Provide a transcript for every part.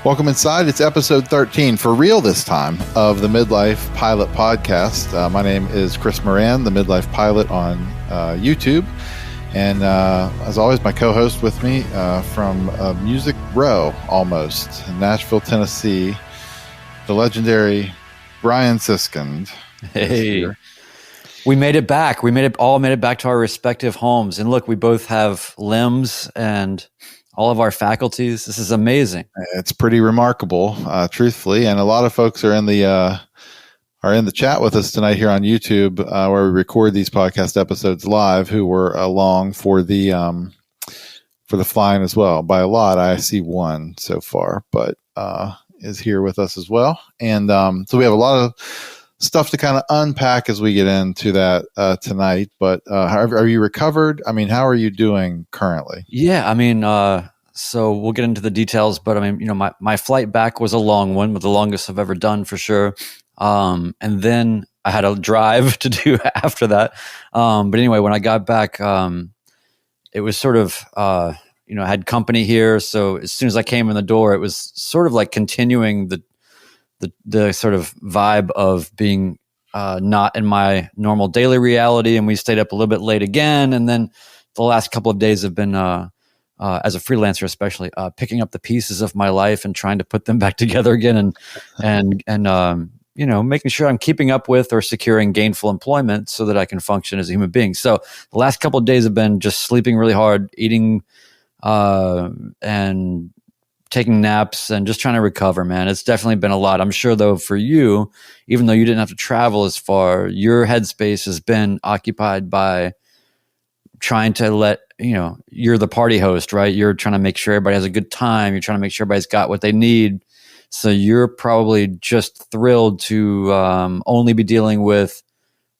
Welcome inside. It's episode 13, for real this time, of the Midlife Pilot podcast. My name is Chris Moran, the Midlife Pilot on YouTube. And as always, my co-host with me from Music Row, almost, in Nashville, Tennessee, the legendary Brian Siskind. Hey, we made it back. We made it back to our respective homes. And look, we both have limbs and all of our faculties. This is amazing. It's pretty remarkable, truthfully. And a lot of folks are in the chat with us tonight here on YouTube, where we record these podcast episodes live, who were along for the flying as well. By a lot, I see one so far, but is here with us as well. And so we have a lot of stuff to kind of unpack as we get into that tonight. But are you recovered? I mean, how are you doing currently? Yeah, I mean, so we'll get into the details, but I mean, my flight back was a long one, but the longest I've ever done for sure. And then I had a drive to do after that. But anyway, when I got back, it was sort of, I had company here. So as soon as I came in the door, it was sort of like continuing the sort of vibe of being not in my normal daily reality. And we stayed up a little bit late again. And then the last couple of days have been, as a freelancer, especially picking up the pieces of my life and trying to put them back together again and making sure I'm keeping up with or securing gainful employment so that I can function as a human being. So the last couple of days have been just sleeping really hard, eating, and taking naps and just trying to recover, man. It's definitely been a lot. I'm sure though for you, even though you didn't have to travel as far, your headspace has been occupied by trying to you're the party host, right? You're trying to make sure everybody has a good time. You're trying to make sure everybody's got what they need. So you're probably just thrilled to only be dealing with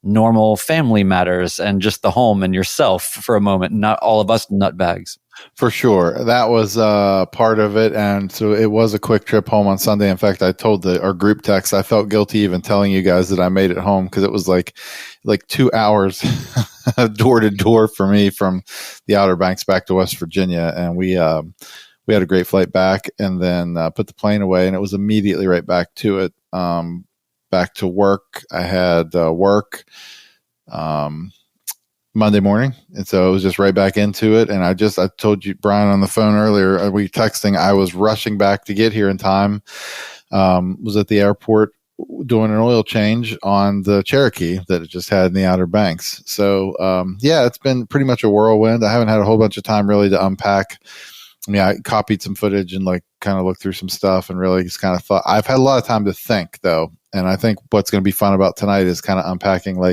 normal family matters and just the home and yourself for a moment, not all of us nutbags. For sure. That was part of it. And so it was a quick trip home on Sunday. In fact, I told our group text, I felt guilty even telling you guys that I made it home because it was like 2 hours door to door for me from the Outer Banks back to West Virginia. And we had a great flight back and then put the plane away, and it was immediately right back to it. Back to work. I had work Monday morning, and so it was just right back into it. And I told you, Brian, on the phone earlier, we texting, I was rushing back to get here in time. Was at the airport doing an oil change on the Cherokee that it just had in the Outer Banks. So it's been pretty much a whirlwind. I haven't had a whole bunch of time really to unpack. I mean, I copied some footage and kind of looked through some stuff and really just kind of thought. I've had a lot of time to think though. And I think what's going to be fun about tonight is kind of unpacking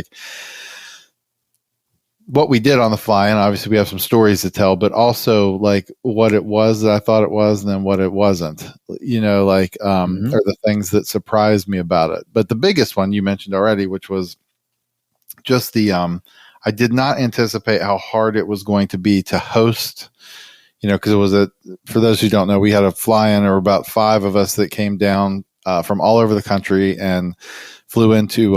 what we did on the fly. And obviously we have some stories to tell, but also what it was that I thought it was and then what it wasn't, are the things that surprised me about it. But the biggest one you mentioned already, which was just I did not anticipate how hard it was going to be to host, because it was for those who don't know, we had a fly-in. There were about 5 of us that came down from all over the country and flew into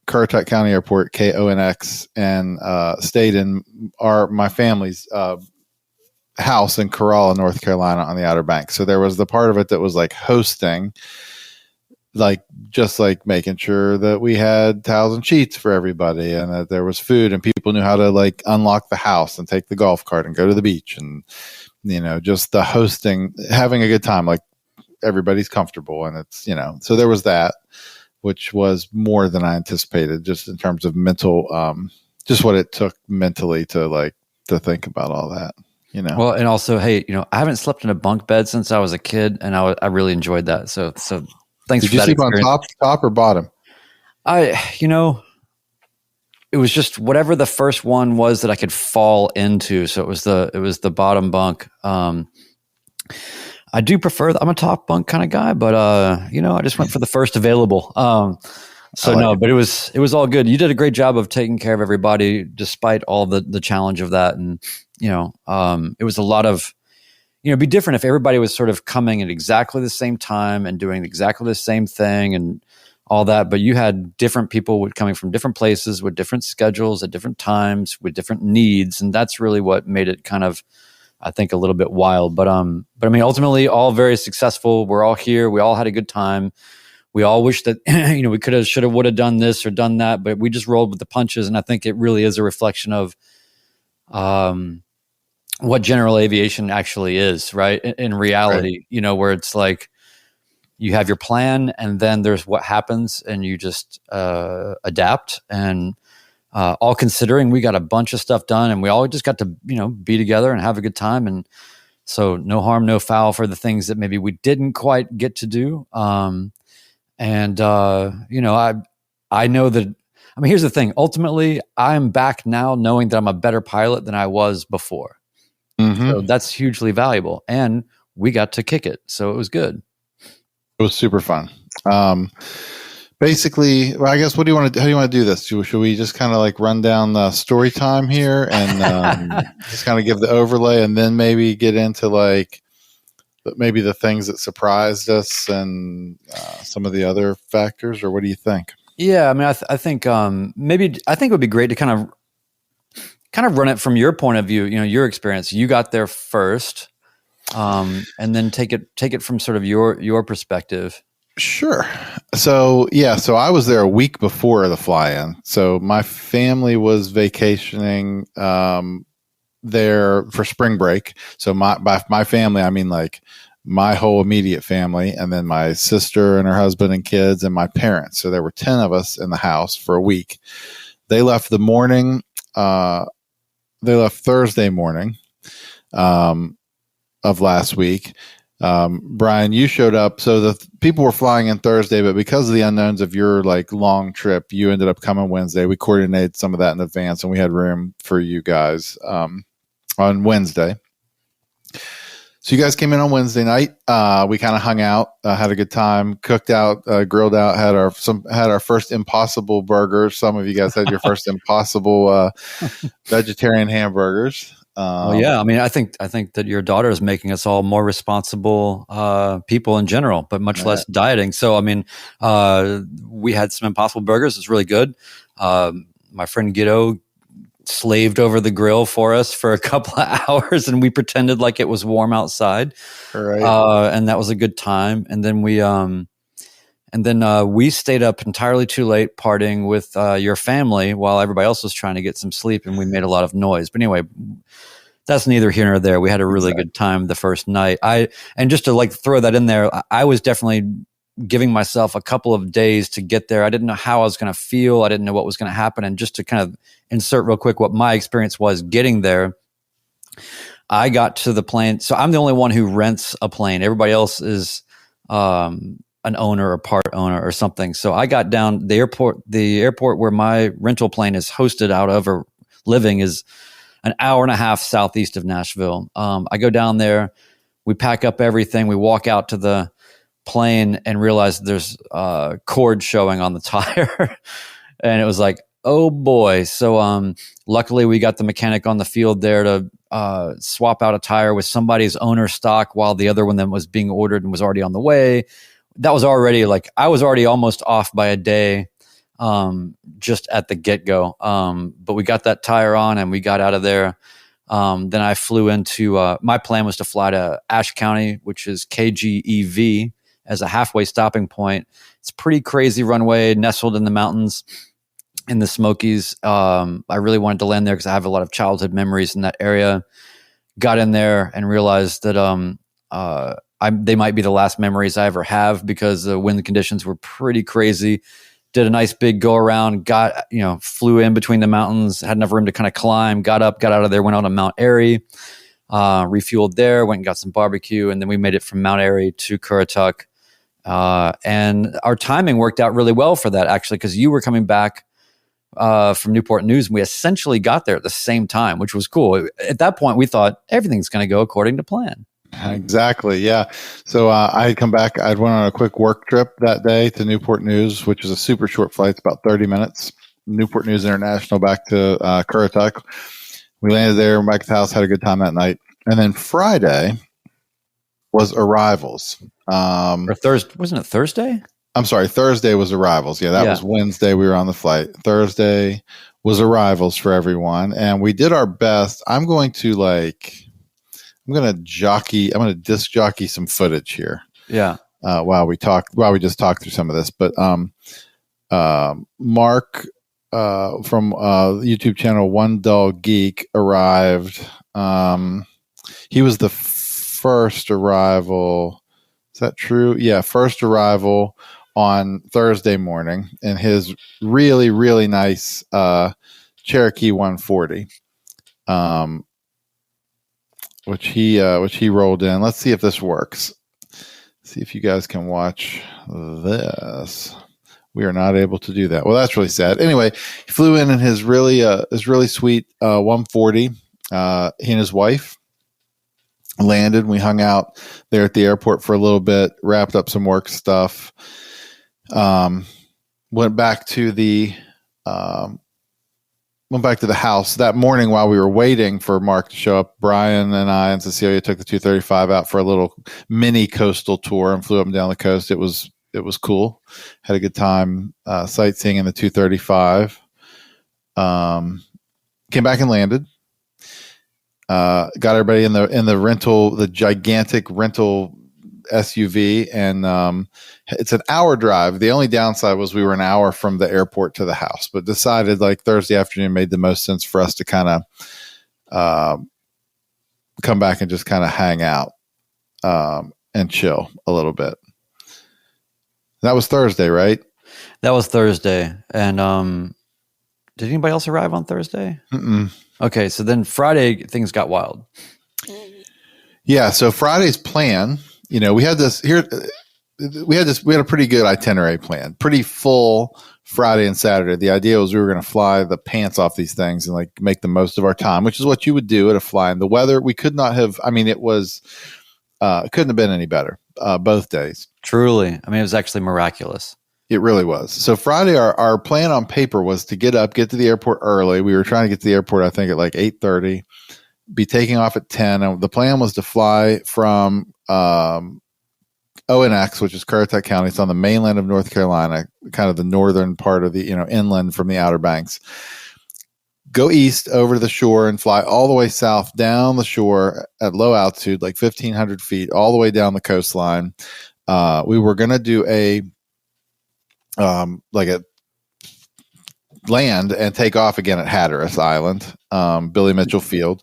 Currituck County Airport, KONX, and stayed in my family's house in Corolla, North Carolina, on the Outer Banks. So there was the part of it that was hosting, just making sure that we had towels and sheets for everybody, and that there was food, and people knew how to unlock the house and take the golf cart and go to the beach, and just the hosting, having a good time, everybody's comfortable, and it's so there was that, which was more than I anticipated, just in terms of mental, just what it took mentally to think about all that. Well, and also, hey, I haven't slept in a bunk bed since I was a kid, and I really enjoyed that. So thanks for that. Did you sleep on top or bottom? It was just whatever the first one was that I could fall into. So it was the bottom bunk. I do prefer I'm a top bunk kind of guy, but I just went for the first available. But it was all good. You did a great job of taking care of everybody despite all the challenge of that. And, it was a lot of, it'd be different if everybody was sort of coming at exactly the same time and doing exactly the same thing and all that. But you had different people coming from different places with different schedules at different times with different needs. And that's really what made it kind of I think a little bit wild, but I mean, ultimately all very successful. We're all here. We all had a good time. We all wish that, we could have, should have, would have done this or done that, but we just rolled with the punches. And I think it really is a reflection of, what general aviation actually is, right? In reality, right. Where it's like you have your plan and then there's what happens and you just adapt. And all considering, we got a bunch of stuff done and we all just got to, be together and have a good time. And so no harm, no foul for the things that maybe we didn't quite get to do. I know that, here's the thing. Ultimately, I'm back now knowing that I'm a better pilot than I was before. Mm-hmm. So that's hugely valuable. And we got to kick it. So it was good. It was super fun. Basically, well, I guess, how do you want to do this? Should we just kind of like run down the story time here and just kind of give the overlay and then maybe get into like maybe the things that surprised us and some of the other factors, or what do you think? Yeah, I think it would be great to kind of run it from your point of view. Your experience. You got there first, and then take it from sort of your perspective. Sure. So I was there a week before the fly-in. So my family was vacationing there for spring break. So by my family, I mean like my whole immediate family, and then my sister and her husband and kids and my parents. So there were 10 of us in the house for a week. They left Thursday morning of last week. Brian, you showed up. So the people were flying in Thursday, but because of the unknowns of your like long trip, you ended up coming Wednesday. We coordinated some of that in advance and we had room for you guys on Wednesday. So you guys came in on Wednesday night. We kind of hung out, had a good time, cooked out, grilled out, had our first Impossible burgers. Some of you guys had your first Impossible vegetarian hamburgers. Well, yeah, I think that your daughter is making us all more responsible people in general, but much less dieting. So, we had some Impossible burgers. It's really good. My friend Guido slaved over the grill for us for a couple of hours, and we pretended like it was warm outside. Right. And that was a good time. And then we stayed up entirely too late partying with your family while everybody else was trying to get some sleep, and we made a lot of noise. But anyway, that's neither here nor there. We had a really good time the first night. And just to like throw that in there, I was definitely giving myself a couple of days to get there. I didn't know how I was going to feel. I didn't know what was going to happen. And just to kind of insert real quick what my experience was getting there, I got to the plane. So I'm the only one who rents a plane. Everybody else is an owner or part owner or something. So I got down the airport where my rental plane is hosted out of or living is an hour and a half southeast of Nashville. I go down there, we pack up everything, we walk out to the plane and realize there's cord showing on the tire. And it was like, oh boy. So luckily we got the mechanic on the field there to swap out a tire with somebody's owner stock while the other one that was being ordered and was already on the way. That was already I was already almost off by a day just at the get-go. But we got that tire on and we got out of there. Then I flew into, my plan was to fly to Ashe County, which is KGEV, as a halfway stopping point. It's a pretty crazy runway nestled in the mountains in the Smokies. I really wanted to land there because I have a lot of childhood memories in that area. Got in there and realized that they might be the last memories I ever have because the wind conditions were pretty crazy. Did a nice big go around, flew in between the mountains, had enough room to kind of climb, got up, got out of there, went on to Mount Airy, refueled there, went and got some barbecue, and then we made it from Mount Airy to Currituck. And our timing worked out really well for that, actually, because you were coming back from Newport News, and we essentially got there at the same time, which was cool. At that point, we thought everything's going to go according to plan. Exactly. Yeah. So I had come back. I'd went on a quick work trip that day to Newport News, which is a super short flight. It's about 30 minutes. Newport News International back to Currituck. We landed there, back at the house, had a good time that night. And then Friday was arrivals. Or Thursday, wasn't it Thursday? I'm sorry, Thursday was arrivals. Yeah, that was Wednesday. We were on the flight. Thursday was arrivals for everyone. And we did our best. I'm going to I'm gonna disc jockey some footage here. Yeah. While we just talk through some of this, but Mark from YouTube channel One Dull Geek arrived. He was the first arrival. Is that true? Yeah, first arrival on Thursday morning in his really, really nice Cherokee 140, which he rolled in. Let's see if this works. See if you guys can watch this. We are not able to do that. Well, that's really sad. Anyway, he flew in his really sweet 140. He and his wife landed. We hung out there at the airport for a little bit, wrapped up some work stuff. Went back to the house that morning while we were waiting for Mark to show up. Brian and I and Cecilia took the 235 out for a little mini coastal tour and flew up and down the coast. It was cool. Had a good time sightseeing in the 235. Came back and landed. Got everybody in the gigantic rental SUV, and it's an hour drive. The only downside was we were an hour from the airport to the house, but decided like Thursday afternoon made the most sense for us to kind of come back and just kind of hang out and chill a little bit. That was Thursday, right? That was Thursday. And did anybody else arrive on Thursday? Mm-mm. Okay, so then Friday things got wild. Yeah, so Friday's plan, we had a pretty good itinerary plan, pretty full Friday and Saturday. The idea was we were going to fly the pants off these things and like make the most of our time, which is what you would do at a fly. And the weather, we could not have, it couldn't have been any better both days. Truly. I mean, it was actually miraculous. It really was. So Friday, our plan on paper was to get to the airport early. We were trying to get to the airport, I think, at like 8:30, be taking off at 10. And the plan was to fly from ONX, which is Currituck County. It's on the mainland of North Carolina, kind of the northern part of the, inland from the Outer Banks. Go east over the shore and fly all the way south down the shore at low altitude, like 1,500 feet, all the way down the coastline. We were going to do a land and take off again at Hatteras Island, Billy Mitchell Field,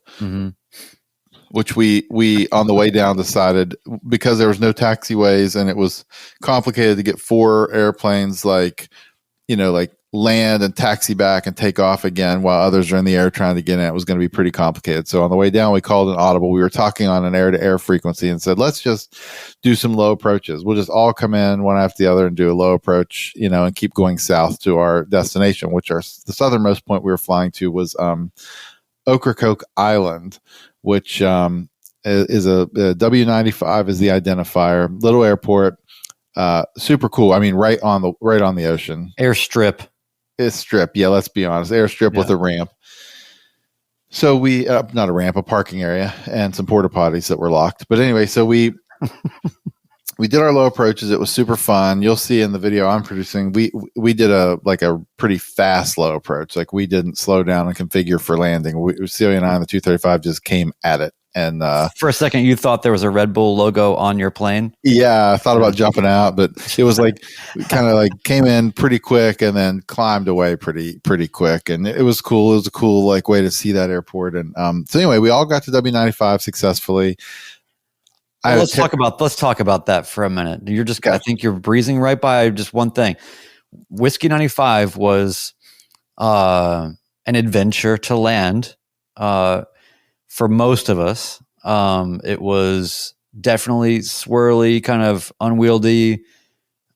which we on the way down decided, because there was no taxiways and it was complicated to get 4 airplanes like land and taxi back and take off again while others are in the air trying to get in. It was going to be pretty complicated. So on the way down, we called an audible. We were talking on an air-to-air frequency and said, let's just do some low approaches. We'll just all come in one after the other and do a low approach, and keep going south to our destination, which the southernmost point we were flying to was Ocracoke Island, which is a W95 is the identifier, little airport, super cool. I mean, right on the ocean. Airstrip. It's strip. Yeah, let's be honest. Airstrip with a ramp. So we, not a ramp, a parking area and some porta potties that were locked. But anyway, so we did our low approaches. It was super fun. You'll see in the video I'm producing, we did a pretty fast low approach. Like we didn't slow down and configure for landing. Celia and I on the 235 just came at it. And for a second, you thought there was a Red Bull logo on your plane? Yeah, I thought about jumping out, but it was like kind of like came in pretty quick and then climbed away pretty quick, and it was cool. It was a cool way to see that airport. And so anyway, we all got to W95 successfully. Well, let's talk about that for a minute. You're just, okay. I think you're breezing right by just one thing. Whiskey 95 was an adventure to land. For most of us, it was definitely swirly, kind of unwieldy,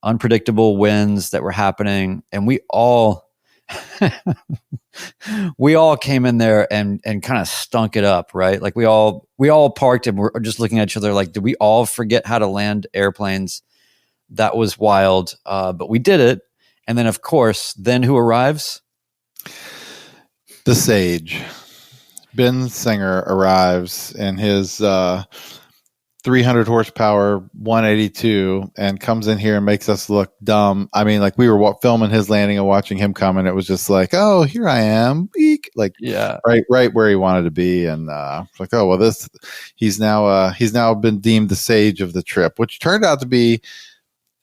unpredictable winds that were happening. And we all came in there and kind of stunk it up, right? Like we all parked and we're just looking at each other like, did we all forget how to land airplanes? That was wild. But we did it. And then, of course, who arrives? The Sage. Ben Singer arrives in his 300 horsepower 182 and comes in here and makes us look dumb. I mean, like we were filming his landing and watching him come, and it was just like, oh, here I am, eek. Like right where he wanted to be. And like, oh well, he's now been deemed the sage of the trip, which turned out to be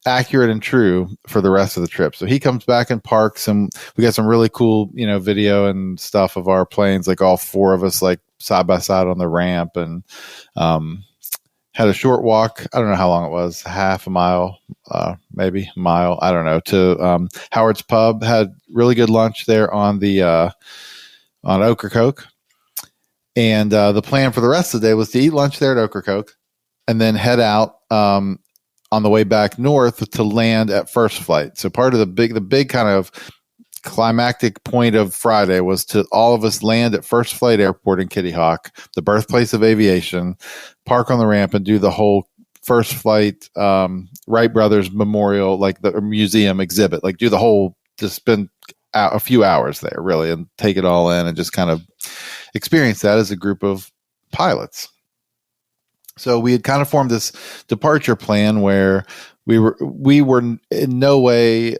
accurate and true for the rest of the trip. So he comes back and parks, and we got some really cool, video and stuff of our planes, like all four of us, like side by side on the ramp, and had a short walk. I don't know how long it was, half a mile, maybe a mile. I don't know, to Howard's Pub. Had really good lunch there on the on Ocracoke. And the plan for the rest of the day was to eat lunch there at Ocracoke and then head out on the way back north to land at First Flight. So part of the big kind of climactic point of Friday was to all of us land at First Flight Airport in Kitty Hawk, the birthplace of aviation, park on the ramp and do the whole First Flight Wright Brothers Memorial, like the museum exhibit, like do the whole, just spend a few hours there really and take it all in and just kind of experience that as a group of pilots. So we had kind of formed this departure plan where we were in no way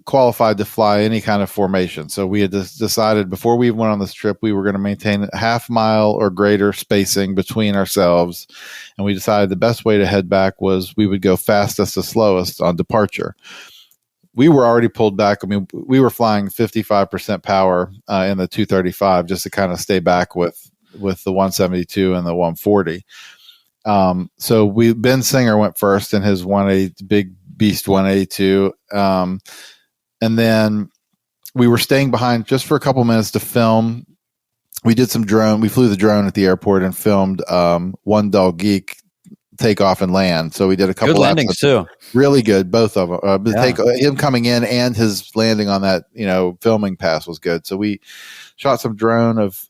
qualified to fly any kind of formation. So we had decided before we went on this trip, we were going to maintain a half mile or greater spacing between ourselves. And we decided the best way to head back was we would go fastest to slowest on departure. We were already pulled back. I mean, we were flying 55% power in the 235 just to kind of stay back with the 172 and the 140. So Ben Singer went first in his big beast 182. And then we were staying behind just for a couple minutes to film. We did some we flew the drone at the airport and filmed One Dull Geek take off and land. So we did a couple good landings too. Really good, both of them. Him coming in and his landing on that, filming pass was good. So we shot some drone of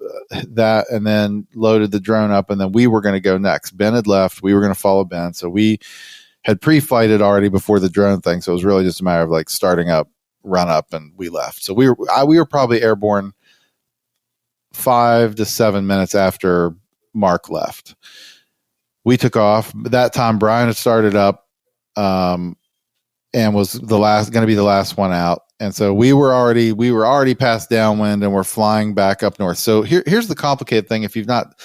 that and then loaded the drone up, and then we were going to go next. Ben had left. We were going to follow Ben. So we had pre-flighted already before the drone thing. So it was really just a matter of like starting up, run up, and we left. So we were probably airborne 5 to 7 minutes after Mark left. We took off. That time Brian had started up and was going to be the last one out. And so we were already past downwind and we're flying back up north. So here's the complicated thing. If you've not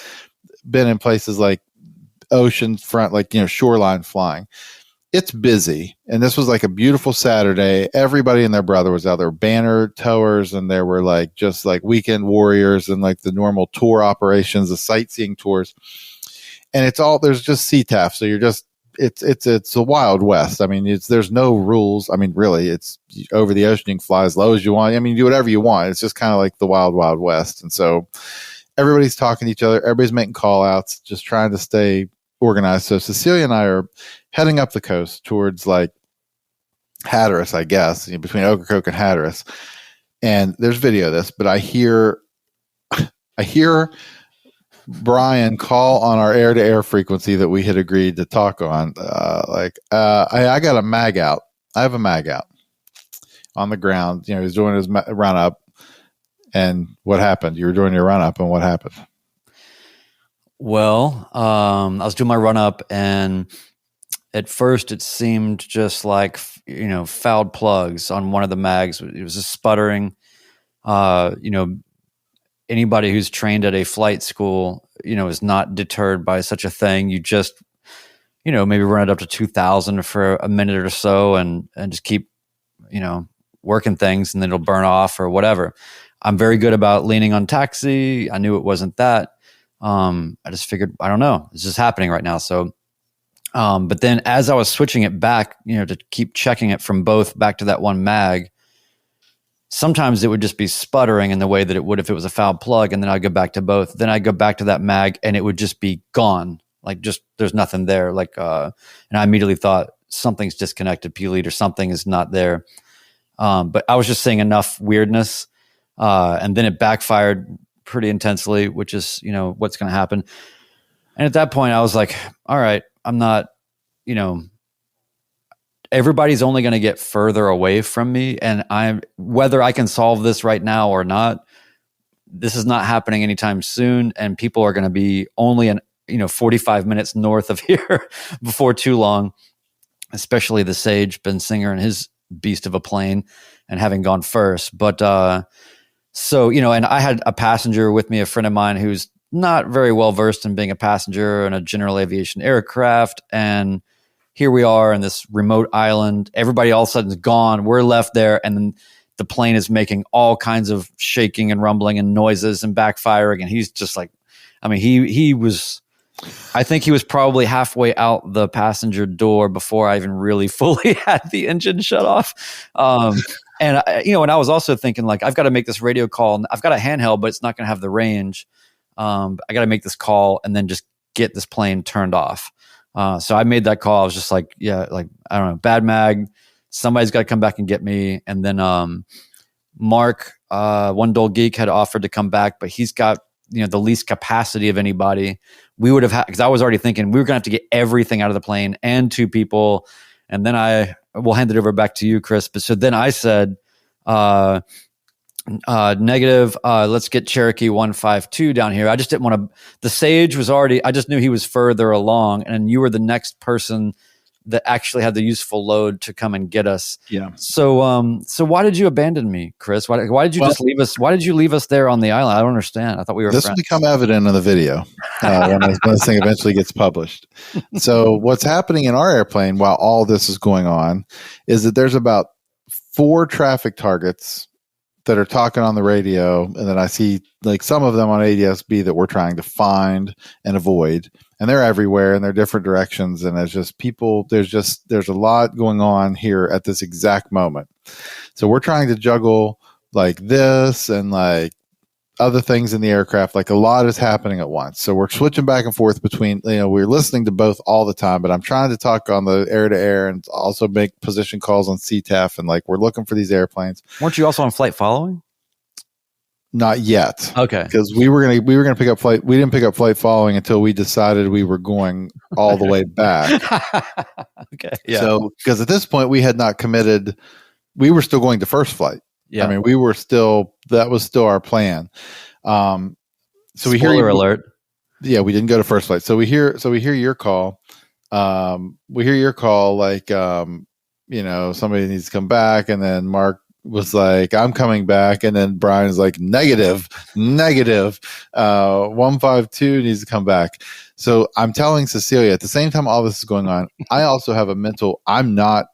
been in places like ocean front, like, shoreline flying, it's busy. And this was like a beautiful Saturday. Everybody and their brother was out there, banner towers, and there were like just like weekend warriors and like the normal tour operations, the sightseeing tours. And there's just CTAF. So you're just, it's a Wild West. I mean, there's no rules. I mean, really, it's over the ocean. You can fly as low as you want. I mean, you do whatever you want. It's just kind of like the Wild West. And so everybody's talking to each other. Everybody's making call outs, just trying to stay organized. So Cecilia and I are heading up the coast towards like Hatteras, I guess, between Ocracoke and Hatteras. And there's video of this, but I hear Brian call on our air-to-air frequency that we had agreed to talk on. I got a mag out. I have a mag out on the ground. He's doing his run up. And what happened? You were doing your run up, and what happened? Well, I was doing my run up, and at first it seemed just like, fouled plugs on one of the mags. It was just sputtering. Anybody who's trained at a flight school, is not deterred by such a thing. You just, maybe run it up to 2,000 for a minute or so and just keep, working things, and then it'll burn off or whatever. I'm very good about leaning on taxi. I knew it wasn't that. I just figured, I don't know, it's just happening right now. So, but then as I was switching it back, to keep checking it from both back to that one mag, sometimes it would just be sputtering in the way that it would if it was a foul plug, and then I'd go back to both. Then I'd go back to that mag and it would just be gone. Like just, there's nothing there. And I immediately thought something's disconnected, P-lead, or something is not there. But I was just seeing enough weirdness. And then it backfired pretty intensely, which is, what's going to happen. And at that point I was like, all right, I'm not, everybody's only going to get further away from me. And whether I can solve this right now or not, this is not happening anytime soon. And people are going to be only 45 minutes north of here before too long, especially the Sage, Ben Singer, and his beast of a plane, and having gone first. But so, and I had a passenger with me, a friend of mine who's not very well versed in being a passenger in a general aviation aircraft. And here we are in this remote island. Everybody all of a sudden is gone. We're left there. And then the plane is making all kinds of shaking and rumbling and noises and backfiring. And he's just like, I mean, I think he was probably halfway out the passenger door before I even really fully had the engine shut off. And I was also thinking, like, I've got to make this radio call. I've got a handheld, but it's not going to have the range. I got to make this call and then just get this plane turned off. So I made that call. I was just like, yeah, like, I don't know, bad mag. Somebody's got to come back and get me. And then Mark, One Dull Geek, had offered to come back, but he's got the least capacity of anybody. We would have had, because I was already thinking we were going to have to get everything out of the plane and 2 people. And then we'll hand it over back to you, Chris. But so then I said, negative, let's get Cherokee 152 down here. I just didn't want to, the Sage was already, I just knew he was further along, and you were the next person that actually had the useful load to come and get us. Yeah. So why did you abandon me, Chris? Why did you just leave us? Why did you leave us there on the island? I don't understand. I thought we were This friends. will become evident in the video when this thing eventually gets published. So what's happening in our airplane while all this is going on is that there's about 4 traffic targets that are talking on the radio, and then I see like some of them on ADSB that we're trying to find and avoid. And they're everywhere and they're different directions. And there's just people, there's a lot going on here at this exact moment. So we're trying to juggle like this and like other things in the aircraft. Like a lot is happening at once. So we're switching back and forth between, we're listening to both all the time, but I'm trying to talk on the air to air and also make position calls on CTAF. And like, we're looking for these airplanes. Weren't you also on flight following? Not yet. Okay. Because we were gonna pick up flight. We didn't pick up flight following until we decided we were going all the way back. Okay. Yeah. So because at this point we had not committed, we were still going to first flight. Yeah. I mean, that was still our plan. So we hear Spoiler alert. Yeah, we didn't go to first flight. So we hear your call. We hear your call like somebody needs to come back, and then Mark was like, I'm coming back. And then Brian's like, negative, 152 needs to come back. So I'm telling Cecilia at the same time all this is going on, I also have a mental, I'm not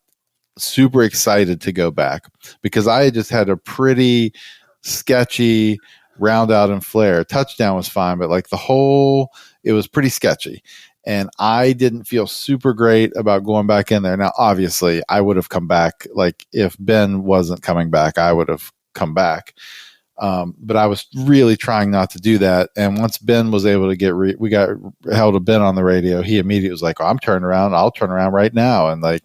super excited to go back because I had just had a pretty sketchy round out and flare. Touchdown was fine, but like it was pretty sketchy. And I didn't feel super great about going back in there. Now, obviously, I would have come back. Like if Ben wasn't coming back, I would have come back. But I was really trying not to do that. And once Ben was able to we got held a Ben on the radio, he immediately was like, I'm turning around. I'll turn around right now. And like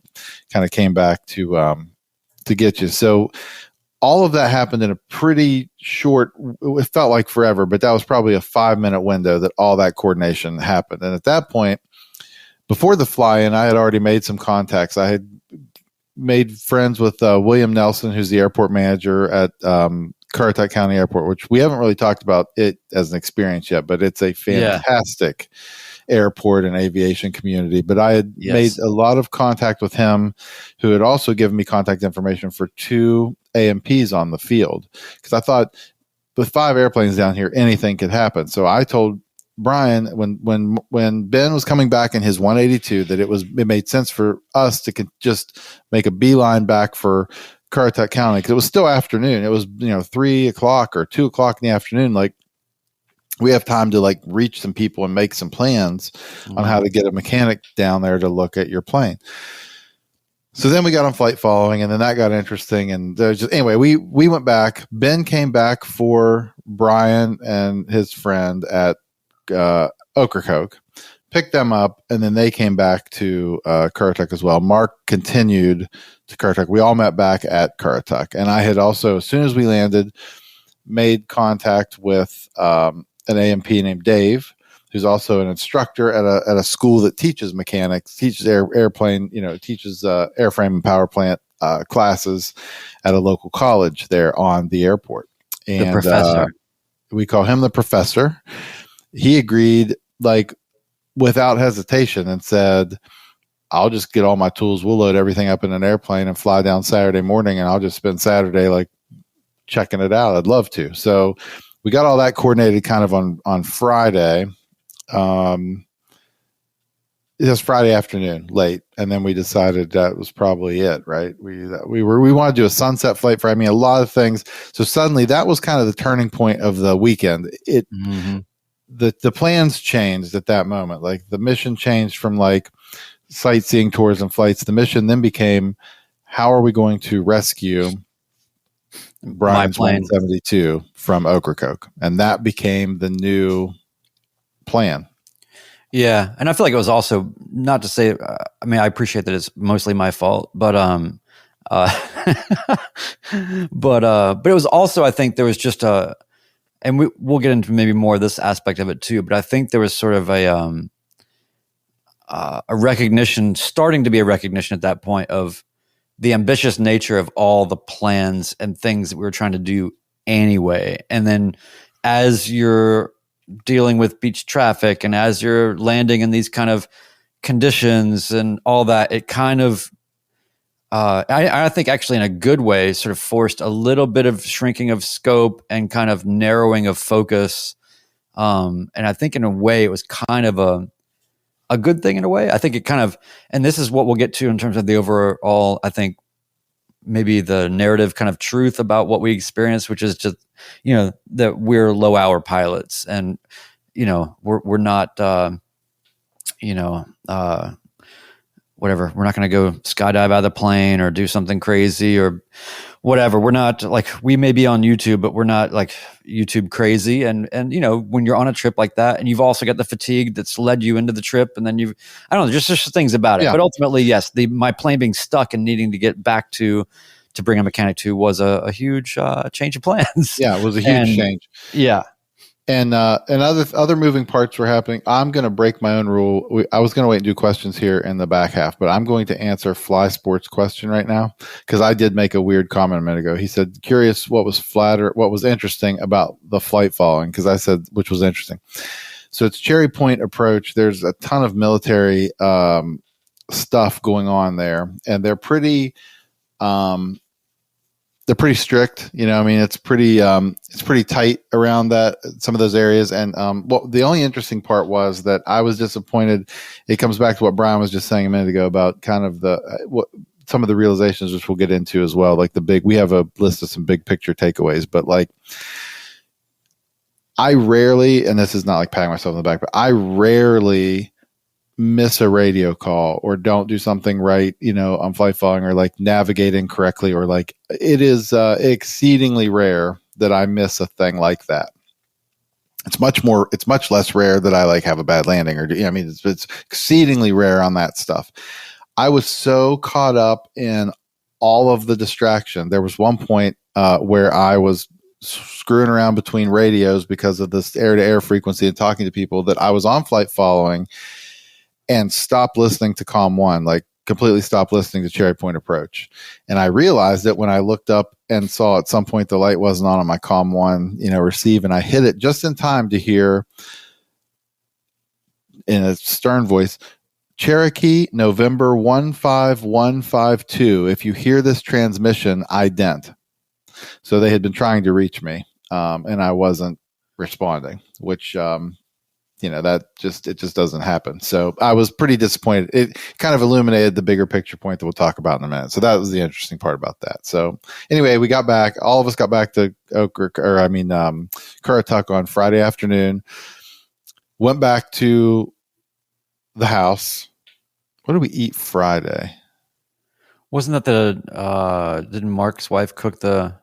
kind of came back to get you. So all of that happened in a pretty short, it felt like forever, but that was probably a 5-minute window that all that coordination happened. And at that point, before the fly-in, I had already made some contacts. I had made friends with William Nelson, who's the airport manager at Currituck County Airport, which we haven't really talked about it as an experience yet, but it's a fantastic airport and aviation community. But I had made a lot of contact with him, who had also given me contact information for 2 AMPs on the field, because I thought with 5 airplanes down here, anything could happen. So I told Brian when Ben was coming back in his 182 that it made sense for us to just make a beeline back for Currituck County, because it was still afternoon. It was 3 o'clock or 2 o'clock in the afternoon. Like we have time to like reach some people and make some plans on how to get a mechanic down there to look at your plane. So then we got on flight following, and then that got interesting. And anyway, we went back. Ben came back for Brian and his friend at Ocracoke, picked them up, and then they came back to Currituck as well. Mark continued to Currituck. We all met back at Currituck. And I had also, as soon as we landed, made contact with an AMP named Dave, who's also an instructor at a school that teaches mechanics, teaches airplane, teaches airframe and power plant classes at a local college there on the airport. And the professor. We call him the professor. He agreed, like without hesitation and said, I'll just get all my tools. We'll load everything up in an airplane and fly down Saturday morning, and I'll just spend Saturday like checking it out. I'd love to. So we got all that coordinated kind of on Friday. It was Friday afternoon, late, and then we decided that was probably it, right? We wanted to do a sunset flight for, I mean, a lot of things. So suddenly that was kind of the turning point of the weekend. The plans changed at that moment. Like the mission changed from like sightseeing tours and flights. The mission then became, how are we going to rescue Brian's 172 from Ocracoke? And that became the new plan. Yeah, and I feel like it was also, not to say, I mean, I appreciate that it's mostly my fault, but but it was also, I think there was just and we'll get into maybe more of this aspect of it too, but I think there was sort of a recognition, starting to be a recognition at that point of the ambitious nature of all the plans and things that we were trying to do anyway. And then as you're dealing with beach traffic and as you're landing in these kind of conditions and all that, it kind of, I think actually in a good way, sort of forced a little bit of shrinking of scope and kind of narrowing of focus. And I think in a way it was kind of a good thing in a way. I think it kind of, and this is what we'll get to in terms of the overall, I think maybe the narrative kind of truth about what we experienced, which is just, you know, that we're low hour pilots and, you know, we're not, whatever. We're not going to go skydive out of the plane or do something crazy or whatever. We're not like, we may be on YouTube, but we're not like YouTube crazy. And, you know, when you're on a trip like that and you've also got the fatigue that's led you into the trip, and then I don't know, just things about it. Yeah. But ultimately, yes, my plane being stuck and needing to get back to bring a mechanic to was a huge change of plans. Yeah, it was a huge change. Yeah. And other moving parts were happening. I'm going to break my own rule. I was going to wait and do questions here in the back half, but I'm going to answer Fly Sports' question right now because I did make a weird comment a minute ago. He said, curious what was interesting about the flight following, because I said, which was interesting. So it's Cherry Point approach. There's a ton of military stuff going on there, and they're pretty strict, you know. I mean, it's pretty tight around that, some of those areas. And the only interesting part was that I was disappointed. It comes back to what Brian was just saying a minute ago about kind of some of the realizations, which we'll get into as well. Like we have a list of some big picture takeaways, but like I rarely, and this is not like patting myself on the back, but I rarely miss a radio call or don't do something right, you know, on flight following, or like navigating correctly, or like it is exceedingly rare that I miss a thing like that. It's much less rare that I like have a bad landing, or, you know, I mean, it's exceedingly rare on that stuff. I was so caught up in all of the distraction. There was one point where I was screwing around between radios because of this air-to-air frequency and talking to people, that I was on flight following and stopped listening to Comm 1, like completely stopped listening to Cherry Point approach. And I realized that when I looked up and saw at some point the light wasn't on my Comm 1, you know, receive, and I hit it just in time to hear in a stern voice, Cherokee, November 15152. If you hear this transmission, ident. So they had been trying to reach me, and I wasn't responding, which, you know, it just doesn't happen. So I was pretty disappointed. It kind of illuminated the bigger picture point that we'll talk about in a minute. So that was the interesting part about that. So anyway, we got back. All of us got back to Currituck on Friday afternoon. Went back to the house. What did we eat Friday? Wasn't that didn't Mark's wife cook the?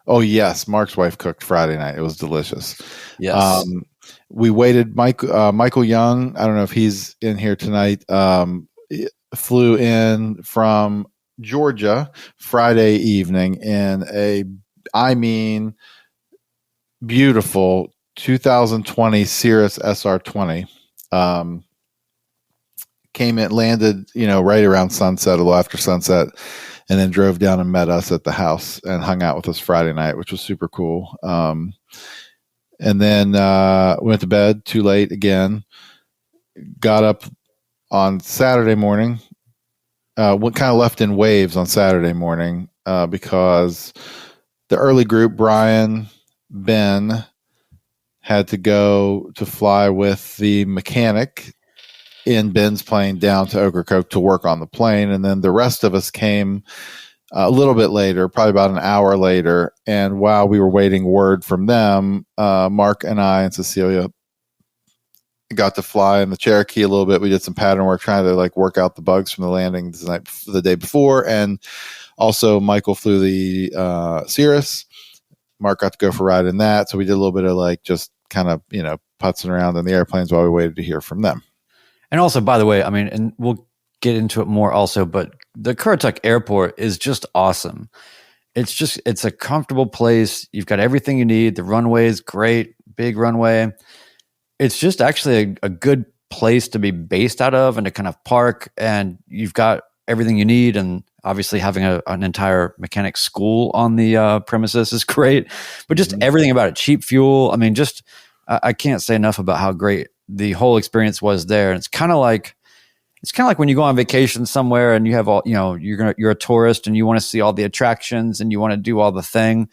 Oh yes, Mark's wife cooked Friday night. It was delicious. Yes. We waited. Michael Young, I don't know if he's in here tonight, flew in from Georgia Friday evening in beautiful 2020 Cirrus SR20. Came in, landed, you know, right around sunset, a little after sunset, and then drove down and met us at the house and hung out with us Friday night, which was super cool. And then went to bed too late again. got up on Saturday morning. What kind of left in waves on Saturday morning because the early group, Brian, Ben, had to go to fly with the mechanic in Ben's plane down to Ocracoke to work on the plane. And then the rest of us came a little bit later, probably about an hour later. And while we were waiting word from them, Mark and I and Cecilia got to fly in the Cherokee a little bit. We did some pattern work trying to like work out the bugs from the landing the day before. And also Michael flew the Cirrus. Mark got to go for a ride in that. So we did a little bit of like just kind of, putzing around in the airplanes while we waited to hear from them. And also, by the way, I mean, and we'll get into it more also, but the Currituck Airport is just awesome. It's a comfortable place. You've got everything you need. The runway is great, big runway. It's just actually a good place to be based out of and to kind of park, and you've got everything you need. And obviously having an entire mechanic school on the premises is great, but just everything about it, cheap fuel. I mean, just, I can't say enough about how great the whole experience was there. And it's kind of like when you go on vacation somewhere and you have all, you're a tourist and you want to see all the attractions and you want to do all the thing.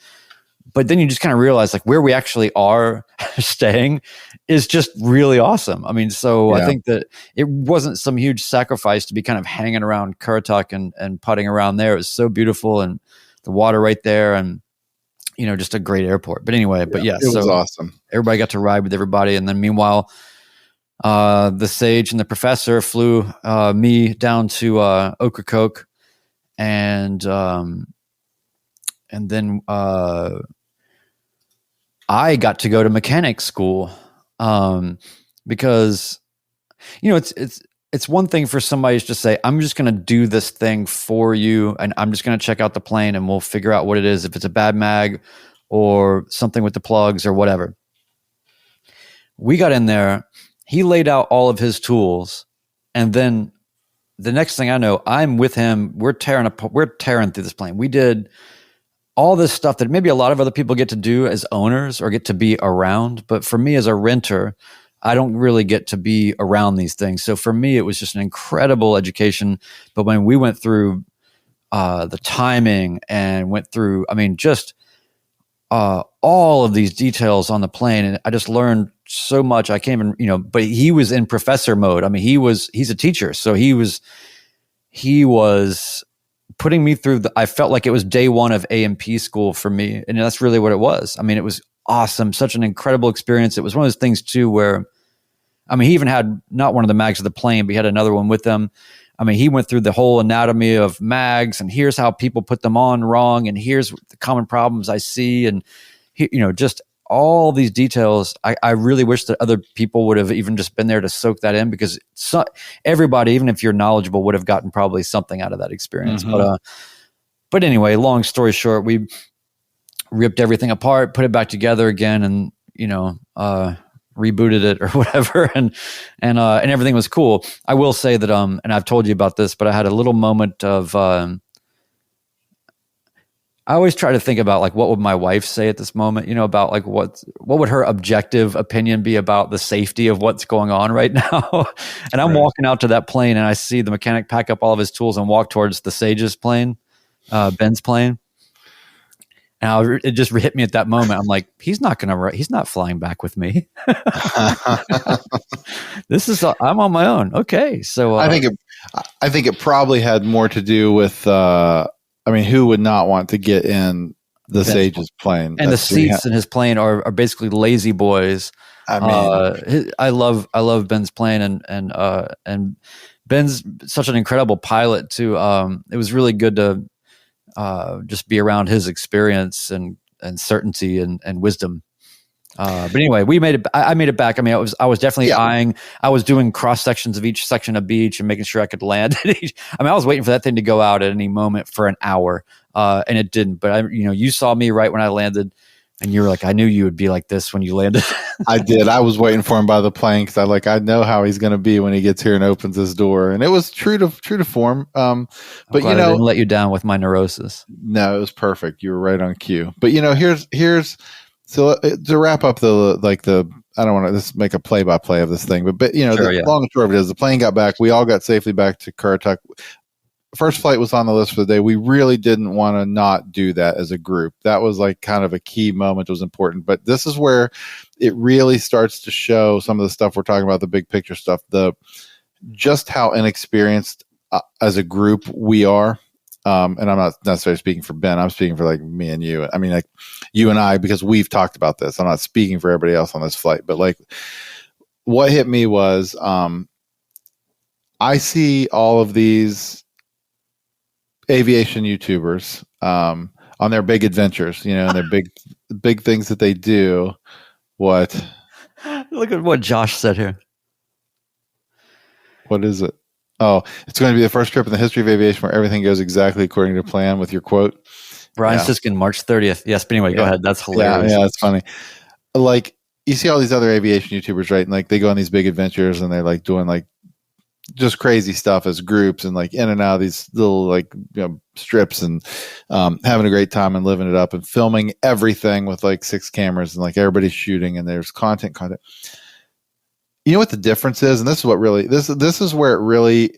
But then you just kind of realize like where we actually are staying is just really awesome. I mean, so yeah. I think that it wasn't some huge sacrifice to be kind of hanging around Currituck and putting around there. It was so beautiful and the water right there and, just a great airport. But anyway, it was awesome. Everybody got to ride with everybody. And then meanwhile, the Sage and the Professor flew me down to Ocracoke, and then I got to go to mechanic school because it's one thing for somebody to just say, I'm just going to do this thing for you, and I'm just going to check out the plane, and we'll figure out what it is, if it's a bad mag or something with the plugs or whatever. We got in there. He laid out all of his tools, and then the next thing I know, I'm with him. We're tearing through this plane. We did all this stuff that maybe a lot of other people get to do as owners or get to be around. But for me as a renter, I don't really get to be around these things. So for me, it was just an incredible education. But when we went through the timing and went through, just all of these details on the plane, and I just learned so much. I can't even, but he was in professor mode. I mean, he's a teacher. So he was putting me through I felt like it was day one of A&P school for me. And that's really what it was. I mean, it was awesome. Such an incredible experience. It was one of those things too, where, he even had not one of the mags of the plane, but he had another one with them. He went through the whole anatomy of mags, and here's how people put them on wrong. And here's the common problems I see. And just all these details. I really wish that other people would have even just been there to soak that in, because everybody, even if you're knowledgeable, would have gotten probably something out of that experience. Mm-hmm. But anyway, long story short, we ripped everything apart, put it back together again, and rebooted it or whatever, and everything was cool. I will say that and I've told you about this, but I had a little moment of I always try to think about like, what would my wife say at this moment, about like what would her objective opinion be about the safety of what's going on right now. And I'm walking out to that plane, and I see the mechanic pack up all of his tools and walk towards the Sage's plane, Ben's plane. And it just hit me at that moment. I'm like, he's not flying back with me. I'm on my own. Okay. So I think it probably had more to do with, who would not want to get in the Sage's plane? And the seats in his plane are basically lazy boys. I love Ben's plane, and Ben's such an incredible pilot too. It was really good to just be around his experience and certainty and wisdom. But anyway, I made it back. I was definitely eyeing. I was doing cross sections of each section of beach and making sure I could land. I was waiting for that thing to go out at any moment for an hour, and it didn't. But you saw me right when I landed, and you were like, I knew you would be like this when you landed. I did. I was waiting for him by the plane because I know how he's going to be when he gets here and opens his door, and it was true to form. But I didn't let you down with my neurosis. No, it was perfect. You were right on cue. But here's. So to wrap up the I don't want to make a play-by-play of this thing, but you know, Sure, the long and short of it is the plane got back. We all got safely back to Currituck. First flight was on the list for the day. We really didn't want to not do that as a group. That was like kind of a key moment. It was important, but this is where it really starts to show some of the stuff we're talking about, the big picture stuff, just how inexperienced as a group we are. And I'm not necessarily speaking for Ben. I'm speaking for like me and you. I mean, like you and I, because we've talked about this. I'm not speaking for everybody else on this flight, but like what hit me was, I see all of these aviation YouTubers on their big adventures, you know, and their big things that they do. What? Look at what Josh said here. What is it? Oh, it's going to be the first trip in the history of aviation where everything goes exactly according to plan with your quote. Brian Siskin, March 30th. Yes, but anyway, go ahead. That's hilarious. Yeah, it's funny. Like you see all these other aviation YouTubers, right? And like they go on these big adventures and they're like doing like just crazy stuff as groups and like in and out of these little like, you know, strips and having a great time and living it up and filming everything with like 6 cameras and like everybody's shooting and there's content. You know what the difference is? And this is what really, this is where it really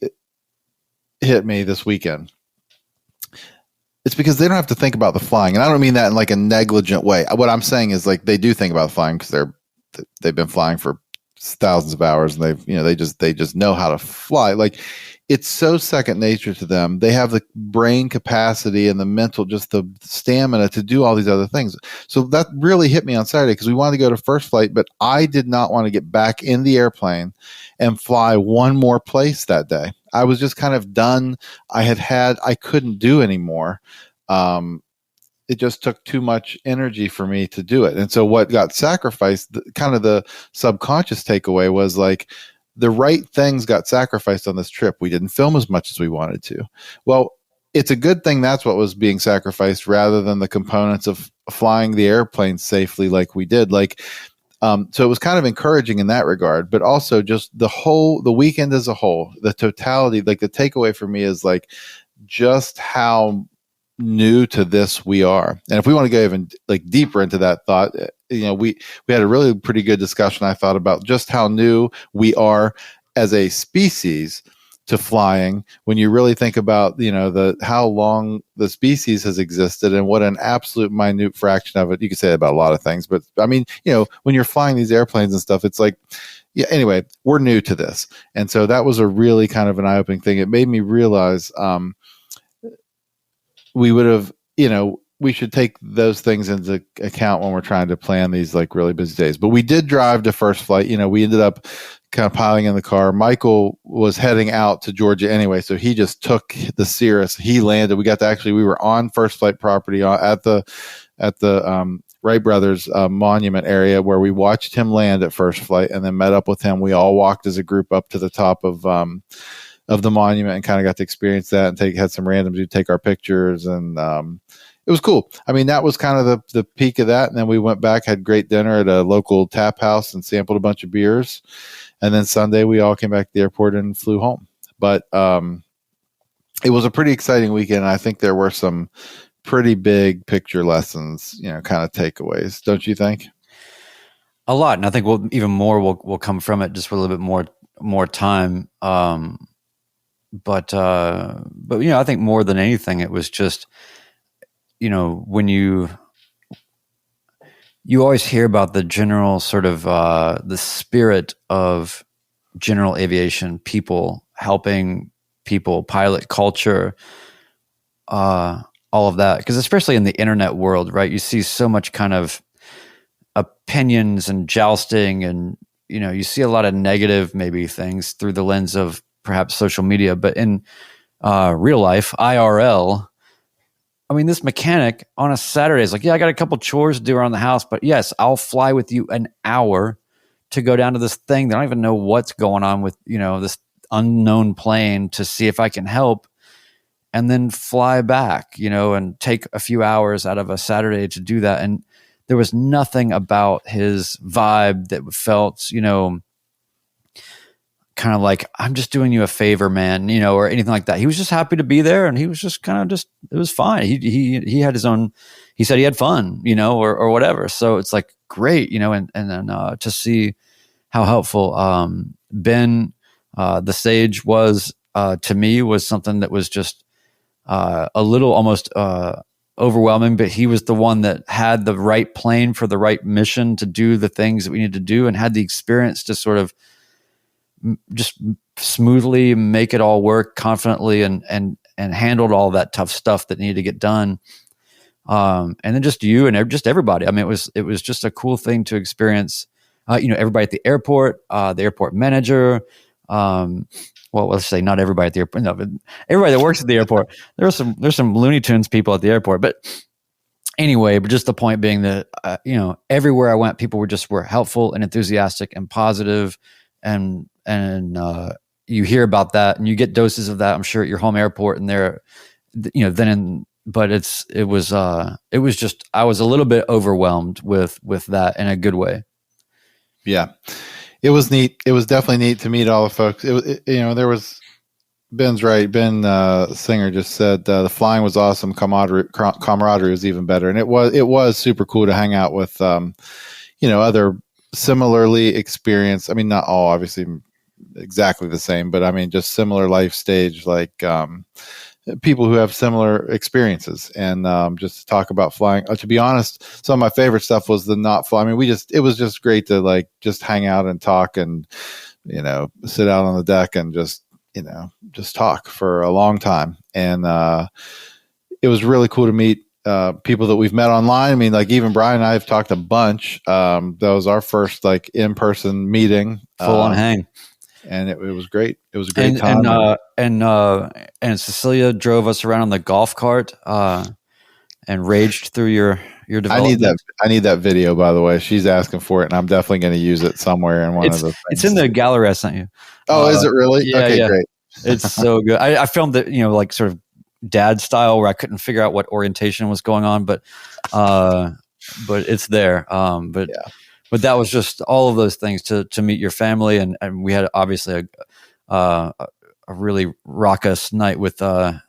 hit me this weekend. It's because they don't have to think about the flying. And I don't mean that in like a negligent way. What I'm saying is like, they do think about flying because they've been flying for thousands of hours and they just know how to fly. Like it's so second nature to them. They have the brain capacity and the mental, just the stamina to do all these other things. So that really hit me on Saturday because we wanted to go to first flight, but I did not want to get back in the airplane and fly one more place that day. I was just kind of done. I couldn't do anymore. It just took too much energy for me to do it. And so what got sacrificed, kind of the subconscious takeaway was like the right things got sacrificed on this trip. We didn't film as much as we wanted to. Well, it's a good thing that's what was being sacrificed rather than the components of flying the airplane safely like we did. Like, so it was kind of encouraging in that regard, but also just the weekend as a whole, the totality, like the takeaway for me is like just how new to this we are. And if we want to go even like deeper into that thought, you know, we had a really pretty good discussion, I thought, about just how new we are as a species to flying when you really think about, you know, how long the species has existed and what an absolute minute fraction of it. You could say about a lot of things, but I mean, you know, when you're flying these airplanes and stuff, it's like, yeah, anyway, we're new to this. And so that was a really kind of an eye-opening thing. It made me realize, we would have, you know, we should take those things into account when we're trying to plan these like really busy days. But we did drive to first flight. You know, we ended up kind of piling in the car. Michael was heading out to Georgia anyway, so he just took the Cirrus. He landed. We were on first flight property at the Wright Brothers monument area where we watched him land at first flight and then met up with him. We all walked as a group up to the top of the monument and kind of got to experience that and had some randoms who take our pictures. And it was cool. I mean, that was kind of the peak of that. And then we went back, had great dinner at a local tap house and sampled a bunch of beers. And then Sunday we all came back to the airport and flew home. But it was a pretty exciting weekend. I think there were some pretty big picture lessons, you know, kind of takeaways. Don't you think? A lot. And I think even more will come from it just with a little bit more time. But you know, I think more than anything, it was just, you know, when you always hear about the general sort of the spirit of general aviation, people helping people, pilot culture, all of that. Because especially in the internet world, right, you see so much kind of opinions and jousting, and you know, you see a lot of negative maybe things through the lens of perhaps social media, but in real life, IRL, I mean, this mechanic on a Saturday is like, yeah, I got a couple chores to do around the house, but yes, I'll fly with you an hour to go down to this thing that I don't even know what's going on with, you know, this unknown plane to see if I can help, and then fly back, you know, and take a few hours out of a Saturday to do that. And there was nothing about his vibe that felt, you know, kind of like, I'm just doing you a favor, man, you know, or anything like that. He was just happy to be there, and he was just kind of just, it was fine. He had his own, he said he had fun, you know, or whatever. So it's like, great, you know, and then to see how helpful Ben, the sage, was to me, was something that was just a little almost overwhelming, but he was the one that had the right plane for the right mission to do the things that we needed to do, and had the experience to sort of just smoothly make it all work confidently, and handled all that tough stuff that needed to get done. And then just you and just everybody. I mean, it was just a cool thing to experience. You know, everybody at the airport, the airport manager. Well, let's say not everybody at the airport, no, but everybody that works at the airport. There's some Looney Tunes people at the airport, but anyway, but just the point being that, you know, everywhere I went, people were helpful and enthusiastic and positive, and you hear about that and you get doses of that, I'm sure, at your home airport, and there, you know, but it was just, I was a little bit overwhelmed with that in a good way. Yeah. It was neat. It was definitely neat to meet all the folks. You know, there was, Ben's right. Ben Singer just said the flying was awesome. Camaraderie was even better, and it was super cool to hang out with, you know, other similarly experienced. I mean, not all obviously exactly the same, but I mean, just similar life stage, like people who have similar experiences, and just to talk about flying. To be honest, some of my favorite stuff was the not fly. I mean, it was just great to like just hang out and talk, and, you know, sit out on the deck and just, you know, just talk for a long time. And it was really cool to meet people that we've met online. I mean, like even Brian and I have talked a bunch. That was our first like in-person meeting, full on hang. And it was great. It was a great time. And Cecilia drove us around on the golf cart and raged through your development. I need that video, by the way. She's asking for it, and I'm definitely going to use it somewhere in one of the things. It's in the gallery I sent you. Oh, is it really? Yeah, okay, yeah. Great. It's so good. I filmed it, you know, like sort of dad style, where I couldn't figure out what orientation was going on, but it's there. But that was just all of those things to meet your family, and we had obviously a really raucous night with your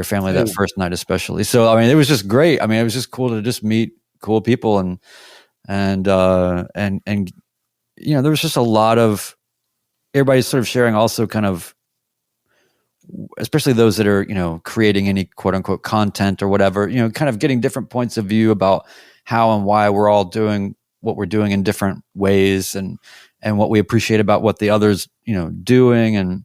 family that first night especially. So I mean, it was just great. I mean, it was just cool to just meet cool people, and you know, there was just a lot of everybody sort of sharing also kind of, especially those that are, you know, creating any quote unquote content or whatever, you know, kind of getting different points of view about how and why we're all doing what we're doing in different ways, and what we appreciate about what the others, you know, doing, and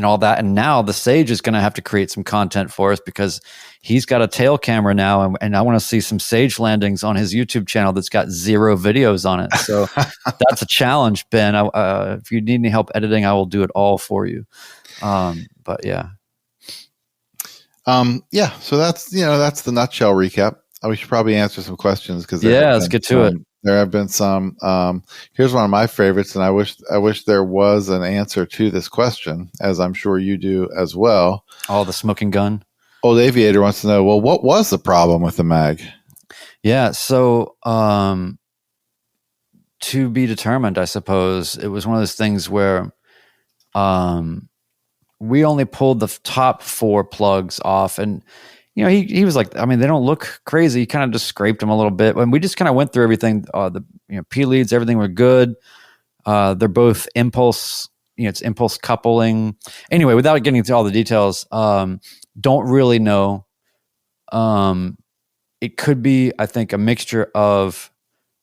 all that. And now the Sage is going to have to create some content for us, because he's got a tail camera now, and I want to see some Sage landings on his YouTube channel that's got 0 videos on it. So that's a challenge, Ben. If you need any help editing, I will do it all for you. But yeah. Yeah. So that's the nutshell recap. We should probably answer some questions, because let's get to it. There have been some. Here's one of my favorites, and I wish there was an answer to this question, as I'm sure you do as well. Oh, the smoking gun. Old Aviator wants to know, well, what was the problem with the mag? Yeah, so to be determined, I suppose. It was one of those things where we only pulled the top 4 plugs off, and you know, he was like, I mean, they don't look crazy. He kind of just scraped them a little bit. And we just kind of went through everything. The P leads, everything were good. They're both impulse, you know, it's impulse coupling. Anyway, without getting into all the details, don't really know. It could be, I think, a mixture of,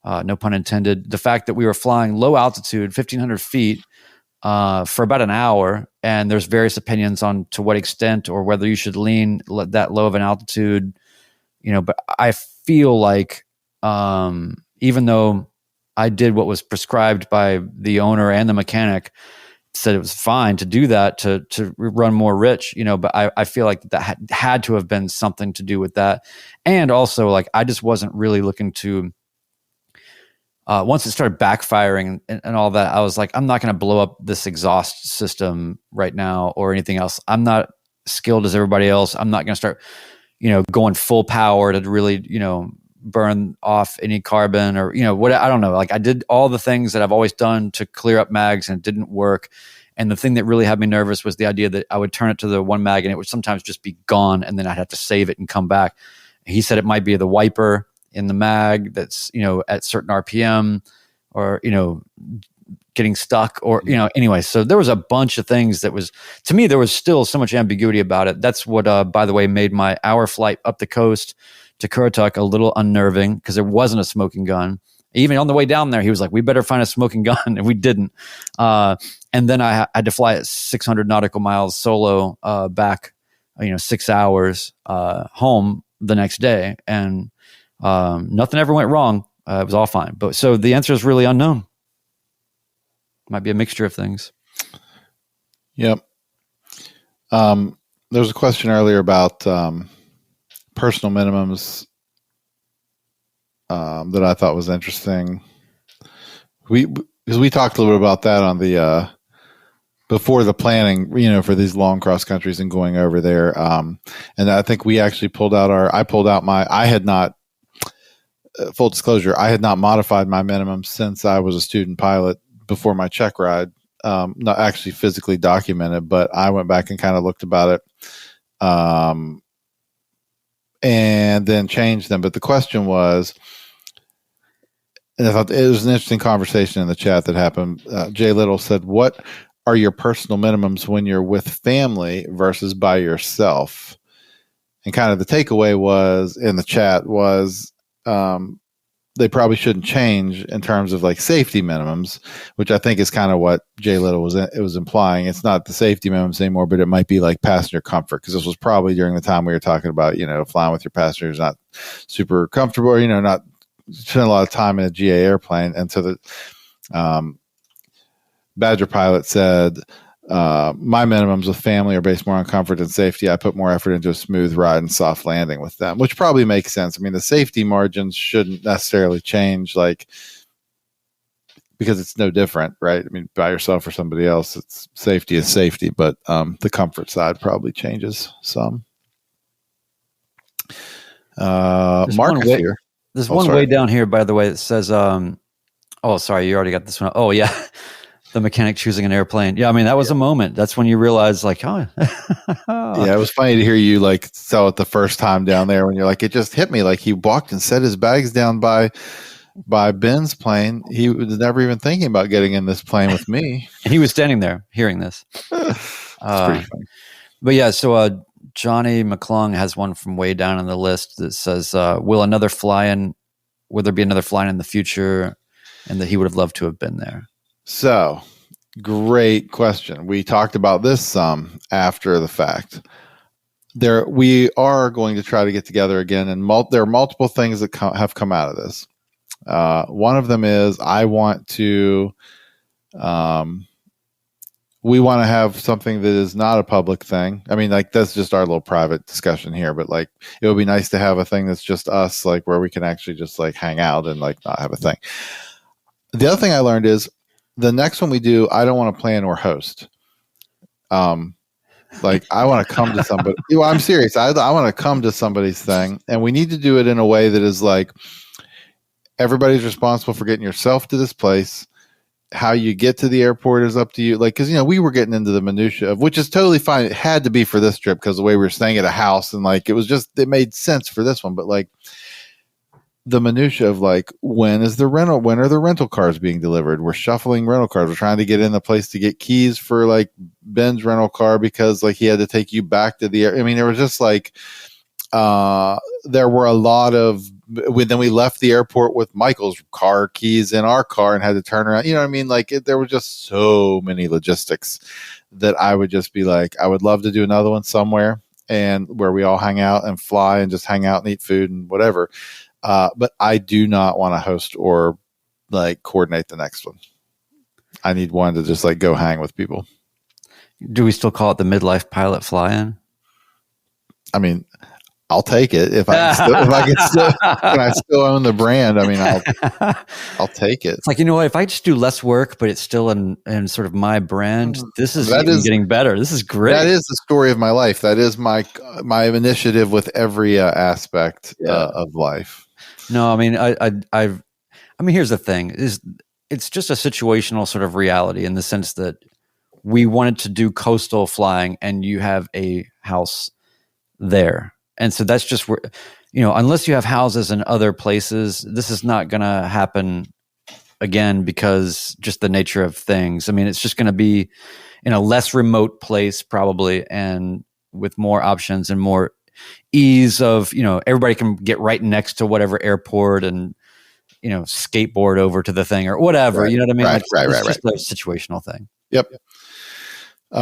no pun intended, the fact that we were flying low altitude, 1,500 feet, for about an hour, and there's various opinions on to what extent or whether you should lean that low of an altitude, you know. But I feel like, even though I did what was prescribed by the owner and the mechanic, said it was fine to do that, to run more rich, you know, but I feel like that had to have been something to do with that. And also, like, I just wasn't really looking to, once it started backfiring and all that, I was like, I'm not going to blow up this exhaust system right now or anything else. I'm not skilled as everybody else. I'm not going to start, you know, going full power to really, you know, burn off any carbon or, what, I don't know. Like I did all the things that I've always done to clear up mags and it didn't work. And the thing that really had me nervous was the idea that I would turn it to the one mag and it would sometimes just be gone. And then I'd have to save it and come back. He said it might be the wiper in the mag that's, at certain RPM or, getting stuck or, anyway. So there was a bunch of things that was, to me, there was still so much ambiguity about it. That's what, by the way, made my hour flight up the coast to Currituck a little unnerving because there wasn't a smoking gun. Even on the way down there, he was like, we better find a smoking gun. And we didn't. And then I had to fly at 600 nautical miles solo back, 6 hours home the next day. And nothing ever went wrong. It was all fine. But so the answer is really unknown. Might be a mixture of things. Yep. There was a question earlier about personal minimums that I thought was interesting. Because we talked a little bit about that on the before the planning, for these long cross countries and going over there. And I think we actually I had not, full disclosure, I had not modified my minimum since I was a student pilot before my Czech ride. Not actually physically documented, but I went back and kind of looked about it. And then changed them. But the question was, and I thought it was an interesting conversation in the chat that happened. Jay Little said, what are your personal minimums when you're with family versus by yourself? And kind of the takeaway was in the chat was they probably shouldn't change in terms of like safety minimums, which I think is kind of what Jay Little was implying. It's not the safety minimums anymore, but it might be like passenger comfort, because this was probably during the time we were talking about, flying with your passengers not super comfortable, or, not spend a lot of time in a GA airplane. And so the Badger pilot said, my minimums with family are based more on comfort and safety. I put more effort into a smooth ride and soft landing with them, which probably makes sense. I mean, the safety margins shouldn't necessarily change, because it's no different, right? I mean, by yourself or somebody else, it's safety is safety, but the comfort side probably changes some. Marcus here. There's one way down here, by the way, that says, oh, sorry, you already got this one. Oh, yeah. The mechanic choosing an airplane. Yeah, I mean, that was a moment. That's when you realize, yeah, it was funny to hear you tell it the first time down there when you're like, it just hit me. Like he walked and set his bags down by Ben's plane. He was never even thinking about getting in this plane with me. And he was standing there hearing this. It's pretty funny. But yeah, so Johnny McClung has one from way down on the list that says, will there be another fly-in in the future? And that he would have loved to have been there. So, great question. We talked about this some after the fact. We are going to try to get together again, and there are multiple things that have come out of this. One of them is we want to have something that is not a public thing. I mean, that's just our little private discussion here, but it would be nice to have a thing that's just us, where we can actually just hang out and not have a thing. The other thing I learned is, the next one we do, I don't want to plan or host. I want to come to somebody. I'm serious. I want to come to somebody's thing, and we need to do it in a way that is everybody's responsible for getting yourself to this place. How you get to the airport is up to you. Because we were getting into the minutia of, which is totally fine. It had to be for this trip because the way we were staying at a house, and it made sense for this one. But the minutia of when are the rental cars being delivered? We're shuffling rental cars. We're trying to get in the place to get keys for Ben's rental car because he had to take you back to the air. I mean, there was just there were a lot of, then we left the airport with Michael's car keys in our car and had to turn around. You know what I mean? There were just so many logistics that I would just be I would love to do another one somewhere, and where we all hang out and fly and just hang out and eat food and whatever. But I do not want to host or coordinate the next one. I need one to just go hang with people. Do we still call it the midlife pilot fly-in? I mean, I'll take it if I can still own the brand. I mean, I'll take it. It's if I just do less work, but it's still in sort of my brand. This is getting better. This is great. That is the story of my life. That is my initiative with every aspect of life. No, I mean, I mean, here's the thing: it's just a situational sort of reality in the sense that we wanted to do coastal flying, and you have a house there, and so that's just where, unless you have houses in other places, this is not going to happen again because just the nature of things. I mean, it's just going to be in a less remote place probably, and with more options and more ease of, everybody can get right next to whatever airport and, skateboard over to the thing or whatever. Right. You know what I mean? Right, It's just a situational thing. Yep.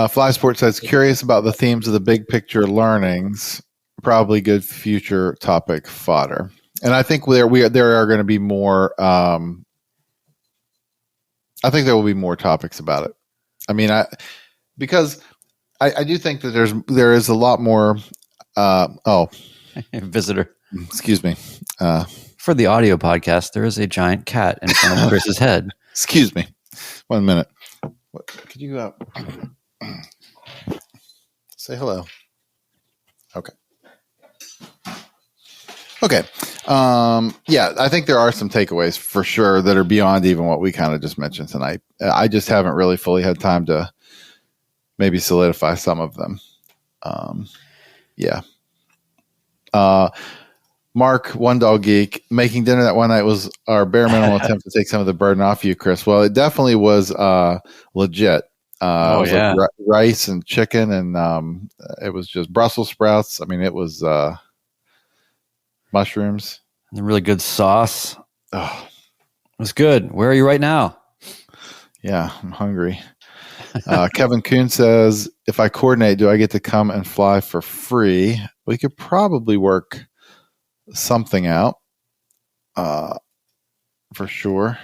Fly Sport says, curious about the themes of the big picture learnings. Probably good future topic fodder. And I think there are going to be more. I think there will be more topics about it. I mean, because I do think that there is a lot more. Visitor. Excuse me. For the audio podcast, there is a giant cat in front of Chris's head. Excuse me. 1 minute. Could you say hello? Okay. Okay. Yeah, I think there are some takeaways for sure that are beyond even what we kind of just mentioned tonight. I just haven't really fully had time to maybe solidify some of them. Yeah. Mark, One Dog Geek, making dinner that one night was our bare minimum attempt to take some of the burden off you, Chris. Well, it definitely was legit. It was like rice and chicken, and it was just Brussels sprouts. I mean, it was mushrooms. And a really good sauce. Oh, it was good. Where are you right now? Yeah, I'm hungry. Kevin Kuhn says, if I coordinate, do I get to come and fly for free? We could probably work something out for sure.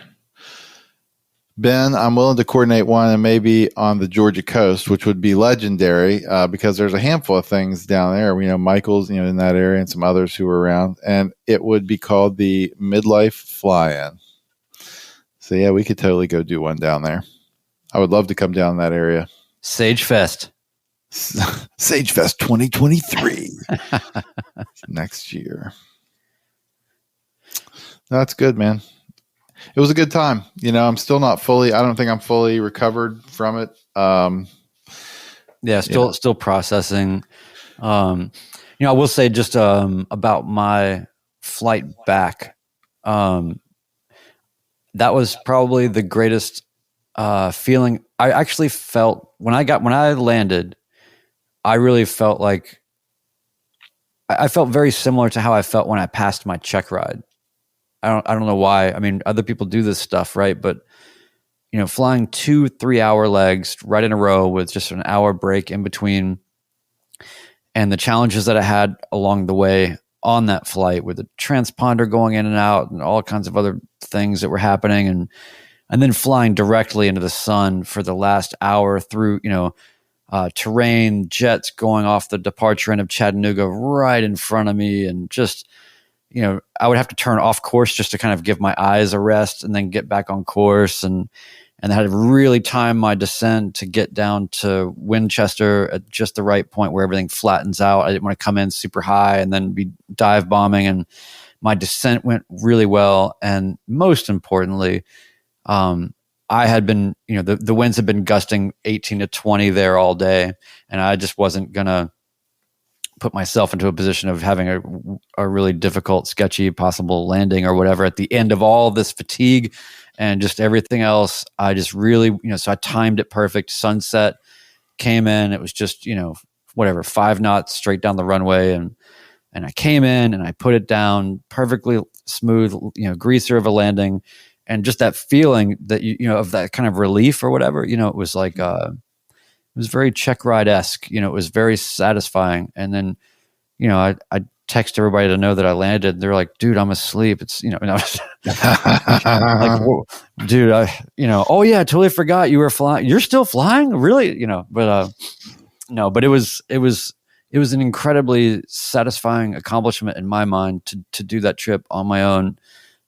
Ben, I'm willing to coordinate one and maybe on the Georgia coast, which would be legendary because there's a handful of things down there. Michael's, in that area and some others who are around, and it would be called the Midlife Fly-In. So yeah, we could totally go do one down there. I would love to come down that area. Sage Fest. Sage Fest 2023 next year. That's good, man. It was a good time. I'm still not fully, I don't think I'm fully recovered from it. Still processing. I will say just about my flight back. That was probably the greatest feeling I actually felt when I landed. I really felt like I felt very similar to how I felt when I passed my check ride. I don't know why. I mean, other people do this stuff, right? But flying 2-3 hour legs right in a row with just an hour break in between, and the challenges that I had along the way on that flight with the transponder going in and out and all kinds of other things that were happening, and then flying directly into the sun for the last hour through, terrain, jets going off the departure end of Chattanooga right in front of me, and just, I would have to turn off course just to kind of give my eyes a rest and then get back on course. And I had to really time my descent to get down to Winchester at just the right point where everything flattens out. I didn't want to come in super high and then be dive bombing. And my descent went really well. And most importantly, I had been, the winds had been gusting 18 to 20 there all day. And I just wasn't going to put myself into a position of having a really difficult, sketchy, possible landing or whatever at the end of all this fatigue and just everything else. I just really, so I timed it perfect. Sunset came in. It was just, 5 knots straight down the runway. And I came in and I put it down perfectly smooth, greaser of a landing. And just that feeling that, of that kind of relief or whatever, it was like, it was very check ride-esque. It was very satisfying. And then, I text everybody to know that I landed. They're like, dude, I'm asleep. It's, and I was like, whoa, dude, oh yeah, I totally forgot you were flying. You're still flying? Really? But no, but it was an incredibly satisfying accomplishment in my mind to do that trip on my own,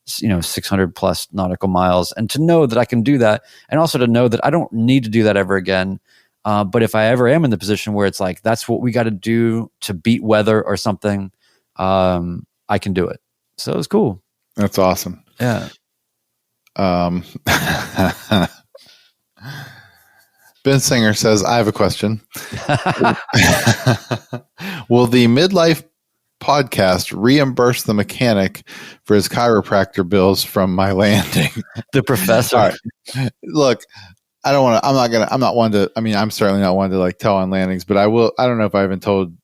600 plus nautical miles, and to know that I can do that. And also to know that I don't need to do that ever again. But if I ever am in the position where it's like, that's what we got to do to beat weather or something, I can do it. So it was cool. That's awesome. Yeah. Ben Singer says, I have a question. Will the Midlife podcast reimburse the mechanic for his chiropractor bills from my landing? The professor. All right. Look, I'm certainly not one to like tell on landings, but I don't know if I even told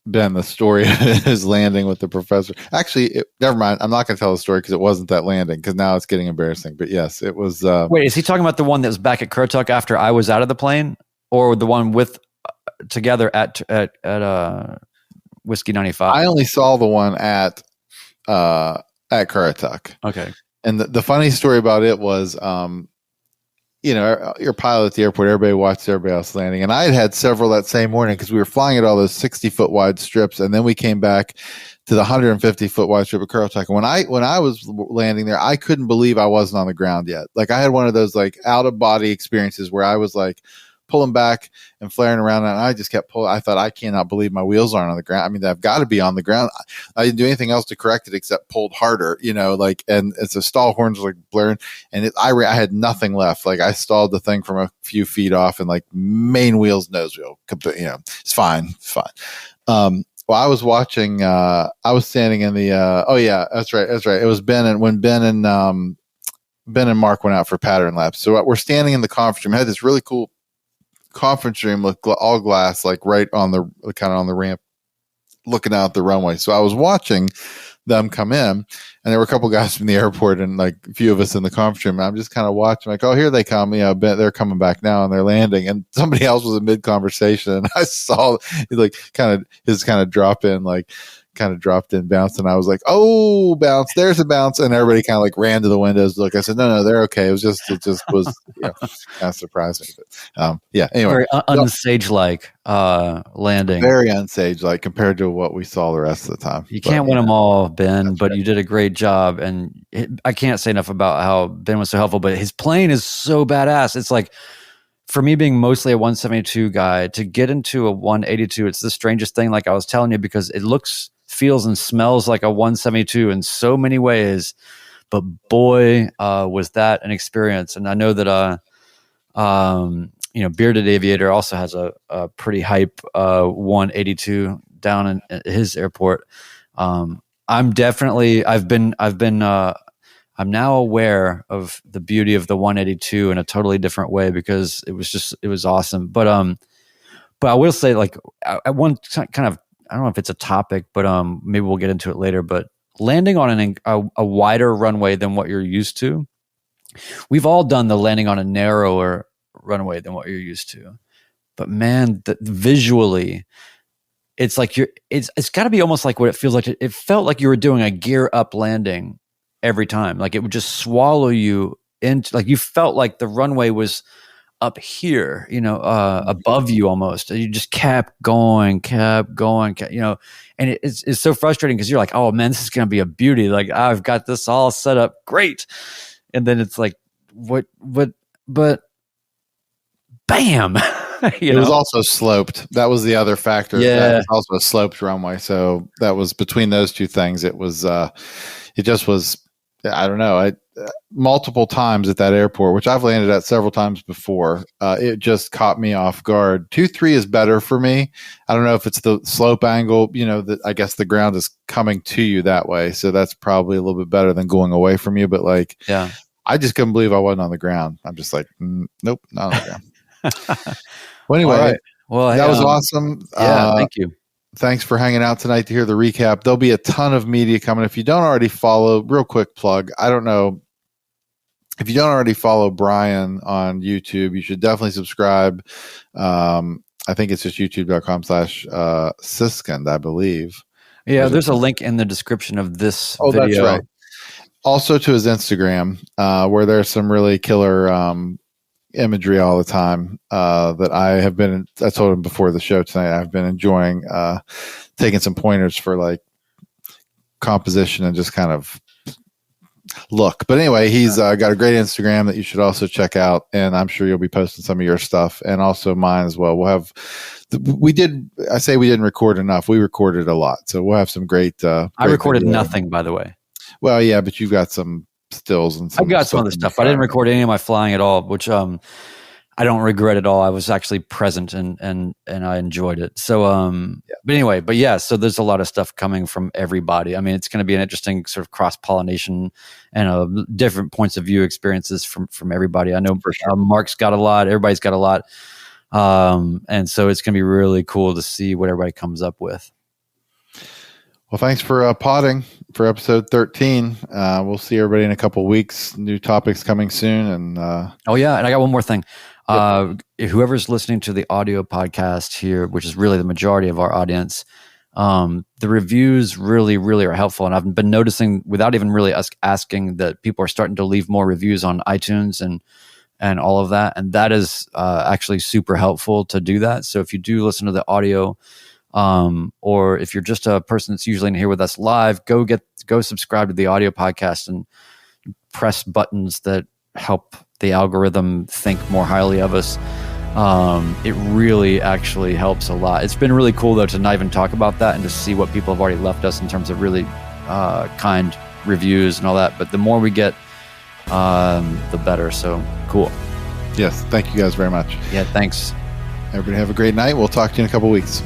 Ben the story of his landing with the professor. Actually, never mind. I'm not going to tell the story because it wasn't that landing, because now it's getting embarrassing. But yes, it was. Wait, is he talking about the one that was back at Currituck after I was out of the plane, or the one with together at Whiskey 95? I only saw the one at Currituck. Okay. And the funny story about it was, your pilot at the airport, everybody watched everybody else landing. And I had several that same morning because we were flying at all those 60-foot wide strips. And then we came back to the 150-foot wide strip of Currituck. And when I was landing there, I couldn't believe I wasn't on the ground yet. Like, I had one of those like out of body experiences where I was like pulling back and flaring around, and I just kept pulling. I thought, I cannot believe my wheels aren't on the ground. I mean, they've got to be on the ground. I didn't do anything else to correct it except pulled harder, and it's a stall horns like blaring, and I had nothing left. Like, I stalled the thing from a few feet off, and like main wheels, nose wheel, it's fine. Well, I was watching, I was standing in the, oh yeah, that's right. It was when Ben and Mark went out for pattern laps. So we're standing in the conference room. I had this really cool conference room with all glass, like right on the ramp, looking out the runway. So I was watching them come in, and there were a couple guys from the airport and like a few of us in the conference room. And I'm just kind of watching, like, oh, here they come. They're coming back now and they're landing. And somebody else was in mid conversation, and I saw his dropped in bounce, and I was like, oh, bounce, there's a bounce, and everybody kind of like ran to the windows. Look, I said, no, they're okay. It just was kind of surprising. But anyway, very unsage-like landing, very unsage-like compared to what we saw the rest of the time. You can't win them all, Ben, but you did a great job, and I can't say enough about how Ben was so helpful. But his plane is so badass. It's like, for me being mostly a 172 guy, to get into a 182, it's the strangest thing. Like I was telling you, because it looks, feels, and smells like a 172 in so many ways, but boy, was that an experience. And I know that Bearded Aviator also has a pretty hype 182 down in his airport. I'm now aware of the beauty of the 182 in a totally different way, because it was awesome. But I will say, like, I one kind of, I don't know if it's a topic, but maybe we'll get into it later. But landing on a wider runway than what you're used to, we've all done the landing on a narrower runway than what you're used to. But man, visually, it's like it's got to be almost like what it feels like. It felt like you were doing a gear up landing every time. Like it would just swallow you into, like you felt like the runway was up here, above you almost. You just kept going, and it's so frustrating because you're like, oh man, this is going to be a beauty. Like I've got this all set up great. And then it's like, but bam. It was also sloped. That was the other factor. Yeah. That was also a sloped runway. So that was between those two things. It was, it just was, I don't know. Multiple times at that airport, which I've landed at several times before, it just caught me off guard. 2-3 is better for me. I don't know if it's the slope angle, that I guess the ground is coming to you that way. So that's probably a little bit better than going away from you. But like, yeah, I just couldn't believe I wasn't on the ground. I'm just like, nope, not on the ground. Well, anyway, right. Well, that was awesome. Yeah, thank you. Thanks for hanging out tonight to hear the recap. There'll be a ton of media coming. If you don't already follow, real quick plug, I don't know. If you don't already follow Brian on YouTube, you should definitely subscribe. I think it's just youtube.com/Siskind, I believe. Yeah, there's a link in the description of this video. That's right. Also to his Instagram, where there's some really killer imagery all the time that I told him before the show tonight, I've been enjoying taking some pointers for like composition and just kind of look. But anyway, he's got a great Instagram that you should also check out, and I'm sure you'll be posting some of your stuff and also mine as well. We didn't record enough. We recorded a lot, so we'll have some great. I recorded nothing, by the way. Well, yeah, but you've got some stills and I've got some other stuff. I didn't record any of my flying at all, which I don't regret at all. I was actually present and I enjoyed it. So but anyway, so there's a lot of stuff coming from everybody. I mean, it's going to be an interesting sort of cross-pollination and different points of view experiences from everybody. I know for sure. Mark's got a lot, everybody's got a lot. And so it's going to be really cool to see what everybody comes up with. Well, thanks for potting for episode 13. We'll see everybody in a couple of weeks. New topics coming soon. And oh yeah, and I got one more thing. Whoever's listening to the audio podcast here, which is really the majority of our audience, the reviews really, really are helpful. And I've been noticing, without even really asking, that people are starting to leave more reviews on iTunes and all of that. And that is actually super helpful to do that. So if you do listen to the audio, or if you're just a person that's usually in here with us live, go subscribe to the audio podcast and press buttons that help the algorithm think more highly of us. It really actually helps a lot. It's been really cool though to not even talk about that and to see what people have already left us in terms of really kind reviews and all that. But the more we get, the better. So cool. Yes. Thank you guys very much. Yeah. Thanks. Everybody have a great night. We'll talk to you in a couple weeks.